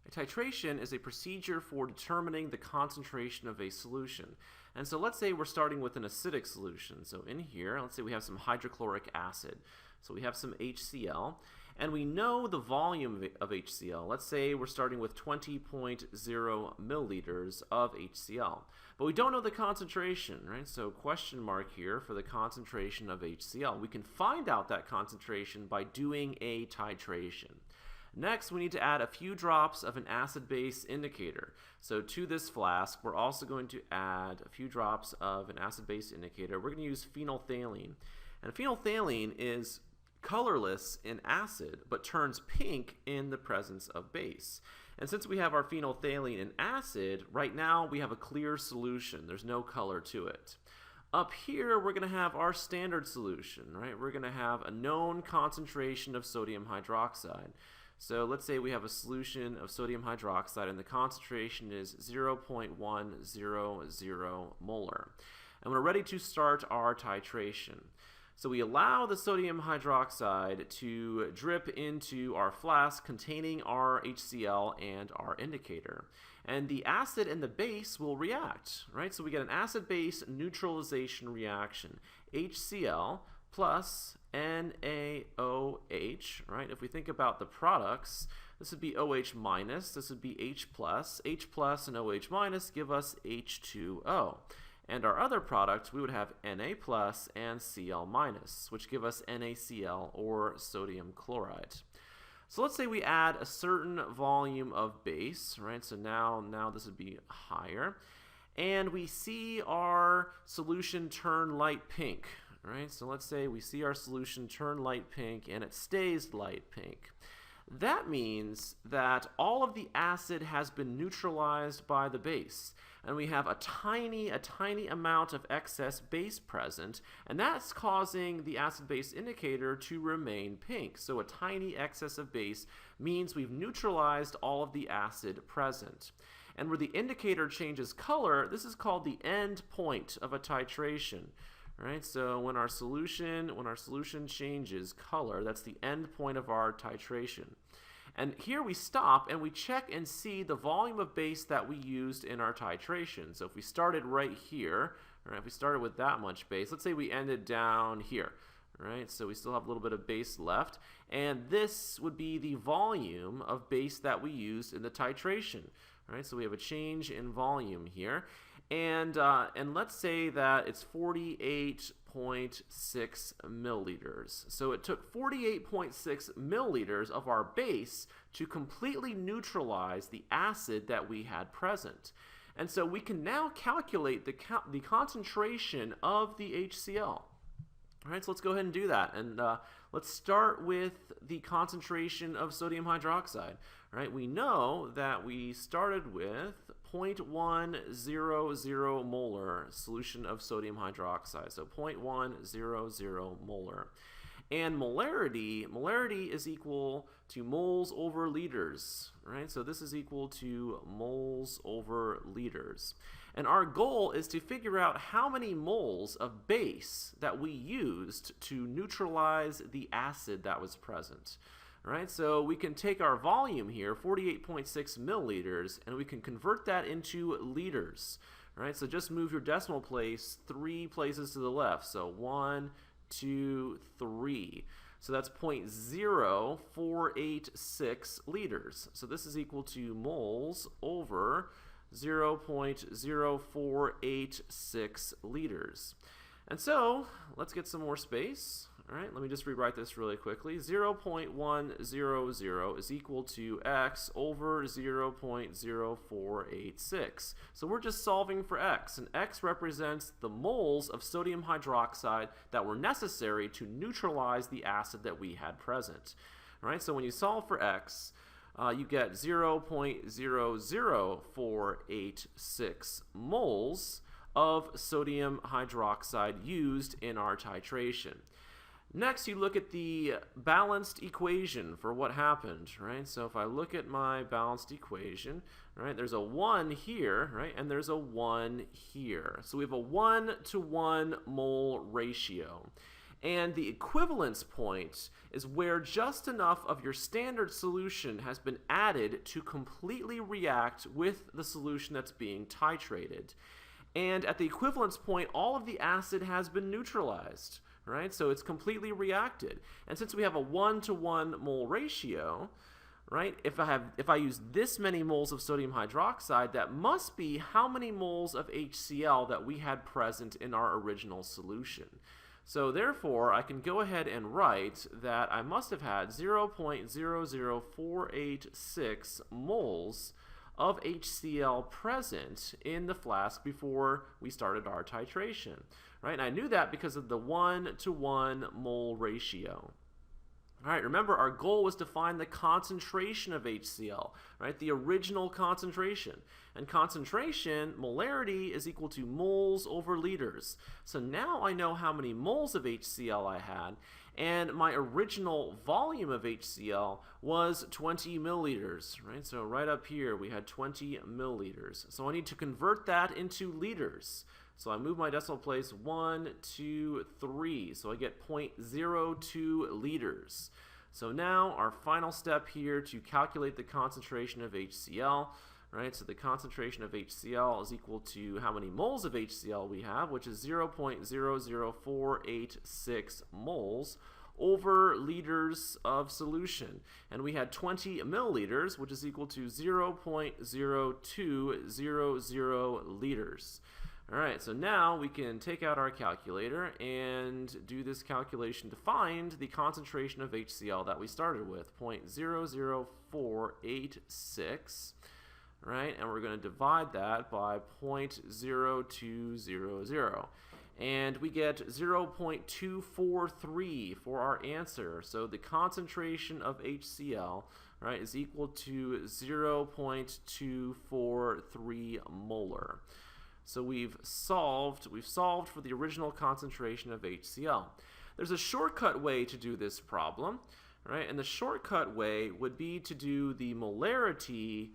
A titration is a procedure for determining the concentration of a solution. And so let's say we're starting with an acidic solution. So in here, let's say we have some hydrochloric acid. So we have some HCl, and we know the volume of HCl. Let's say we're starting with 20.0 milliliters of HCl. But we don't know the concentration, right? So question mark here for the concentration of HCl. We can find out that concentration by doing a titration. Next, we need to add a few drops of an acid-base indicator. So to this flask, we're also going to add a few drops of an acid-base indicator. We're going to use phenolphthalein. And phenolphthalein is colorless in acid, but turns pink in the presence of base. And since we have our phenolphthalein in acid, right now we have a clear solution. There's no color to it. Up here, we're going to have our standard solution, right? We're going to have a known concentration of sodium hydroxide. So let's say we have a solution of sodium hydroxide and the concentration is 0.100 molar. And we're ready to start our titration. So we allow the sodium hydroxide to drip into our flask containing our HCl and our indicator. And the acid and the base will react, right? So we get an acid-base neutralization reaction. HCl plus NaOH, right? If we think about the products, this would be OH minus, this would be H plus. H plus and OH minus give us H2O. And our other product, we would have Na plus and Cl minus, which give us NaCl or sodium chloride. So let's say we add a certain volume of base, right? So now this would be higher. And we see our solution turn light pink. Right? So let's say we see our solution turn light pink and it stays light pink. That means that all of the acid has been neutralized by the base, and we have a tiny amount of excess base present, and that's causing the acid-base indicator to remain pink. So a tiny excess of base means we've neutralized all of the acid present. And where the indicator changes color, this is called the end point of a titration. Right, so when our solution changes color, that's the end point of our titration. And here we stop and we check and see the volume of base that we used in our titration. So if we started right here, right, if we started with that much base, let's say we ended down here, right? So we still have a little bit of base left, and this would be the volume of base that we used in the titration. Right, so we have a change in volume here. And let's say that it's 48.6 milliliters. So it took 48.6 milliliters of our base to completely neutralize the acid that we had present. And so we can now calculate the concentration of the HCl. All right, so let's go ahead and do that. And let's start with the concentration of sodium hydroxide. All right, we know that we started with 0.100 molar solution of sodium hydroxide, so 0.100 molar. And molarity is equal to moles over liters, right? So this is equal to moles over liters. And our goal is to figure out how many moles of base that we used to neutralize the acid that was present. Right, so we can take our volume here, 48.6 milliliters, and we can convert that into liters. Right, so just move your decimal place 3 places to the left. So 1, 2, 3. So that's 0.0486 liters. So this is equal to moles over 0.0486 liters. And so let's get some more space. All right, let me just rewrite this really quickly. 0.100 is equal to x over 0.0486. So we're just solving for x, and x represents the moles of sodium hydroxide that were necessary to neutralize the acid that we had present. All right, so when you solve for x, you get 0.00486 moles of sodium hydroxide used in our titration. Next, you look at the balanced equation for what happened, right? So if I look at my balanced equation, right, there's a 1 here, right, and there's a 1 here. So we have a 1-to-1 mole ratio. And the equivalence point is where just enough of your standard solution has been added to completely react with the solution that's being titrated. And at the equivalence point, all of the acid has been neutralized, right? So it's completely reacted. And since we have a 1-to-1 mole ratio, right, if I use this many moles of sodium hydroxide, that must be how many moles of HCl that we had present in our original solution. So therefore, I can go ahead and write that I must have had 0.00486 moles of HCl present in the flask before we started our titration, right? And I knew that because of the 1-to-1 mole ratio. All right, remember our goal was to find the concentration of HCl, right? The original concentration. And concentration, molarity, is equal to moles over liters. So now I know how many moles of HCl I had, and my original volume of HCl was 20 milliliters, right? So right up here we had 20 milliliters. So I need to convert that into liters. So I move my decimal place 1, 2, 3. So I get 0.02 liters. So now our final step here to calculate the concentration of HCl, right? So the concentration of HCl is equal to how many moles of HCl we have, which is 0.00486 moles over liters of solution. And we had 20 milliliters, which is equal to 0.0200 liters. All right, so now we can take out our calculator and do this calculation to find the concentration of HCl that we started with, 0.00486, right? And we're going to divide that by 0.0200. And we get 0.243 for our answer. So the concentration of HCl, right, is equal to 0.243 molar. So we've solved for the original concentration of HCl. There's a shortcut way to do this problem, right? And the shortcut way would be to do the molarity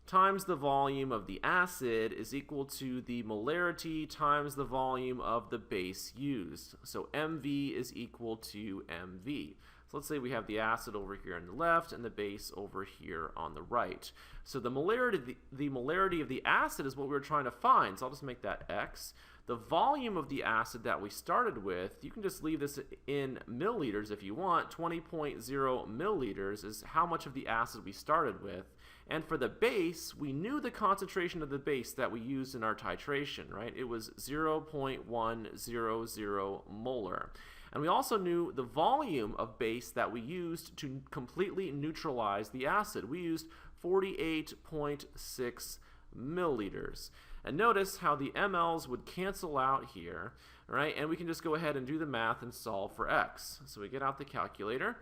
times the volume of the acid is equal to the molarity times the volume of the base used. So MV is equal to MV. So let's say we have the acid over here on the left and the base over here on the right. So the molarity of the acid is what we were trying to find. So I'll just make that X. The volume of the acid that we started with, you can just leave this in milliliters if you want. 20.0 milliliters is how much of the acid we started with. And for the base, we knew the concentration of the base that we used in our titration, right? It was 0.100 molar. And we also knew the volume of base that we used to completely neutralize the acid. We used 48.6 milliliters. And notice how the mLs would cancel out here, right? And we can just go ahead and do the math and solve for x. So we get out the calculator,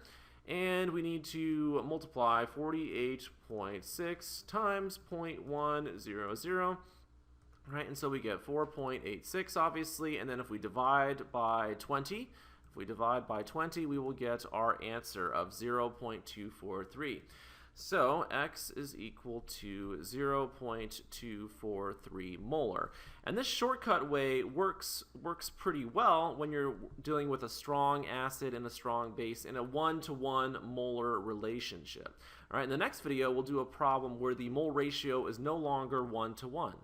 and we need to multiply 48.6 times 0.100, right? And so we get 4.86, obviously, and then if we divide by 20, we will get our answer of 0.243. So x is equal to 0.243 molar. And this shortcut way works pretty well when you're dealing with a strong acid and a strong base in a 1-to-1 molar relationship. All right, in the next video, we'll do a problem where the mole ratio is no longer 1-to-1.